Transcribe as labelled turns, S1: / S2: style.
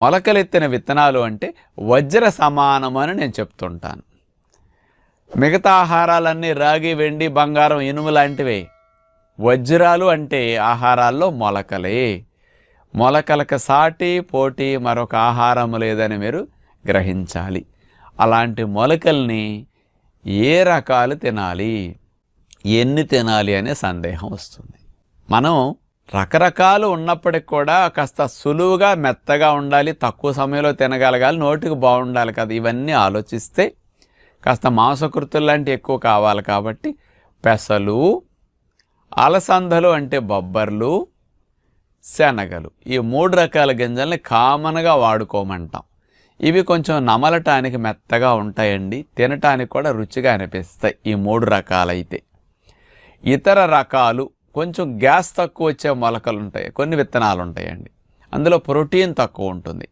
S1: మొలకలెత్తిన విత్తనాలు అంటే వజ్ర సమానమని నేను చెప్తుంటాను. మిగతా ఆహారాలన్నీ రాగి, వెండి, బంగారం, ఇనుము లాంటివే. వజ్రాలు అంటే ఆహారాల్లో మొలకలే. మొలకలకు సాటి పోటీ మరొక ఆహారం లేదని మీరు గ్రహించాలి. అలాంటి మొలకల్ని ఏ రకాలు తినాలి, ఎన్ని తినాలి అనే సందేహం వస్తుంది. మనం రకరకాలు ఉన్నప్పటికి కూడా కాస్త సులువుగా మెత్తగా ఉండాలి, తక్కువ సమయంలో తినగలగాలి, నోటికి బాగుండాలి కదా. ఇవన్నీ ఆలోచిస్తే కాస్త మాంసకృతులు లాంటి ఎక్కువ కావాలి. కాబట్టి పెసలు, అలసందలు అంటే బొబ్బర్లు, శనగలు, ఈ 3 రకాల గింజల్ని కామన్గా వాడుకోమంటాం. ఇవి కొంచెం నమలటానికి మెత్తగా ఉంటాయండి, తినటానికి కూడా రుచిగా అనిపిస్తాయి ఈ 3 రకాలైతే. ఇతర రకాలు కొంచెం గ్యాస్ తక్కువ వచ్చే మొలకలు ఉంటాయి, కొన్ని విత్తనాలు ఉంటాయండి, అందులో ప్రోటీన్ తక్కువ ఉంటుంది.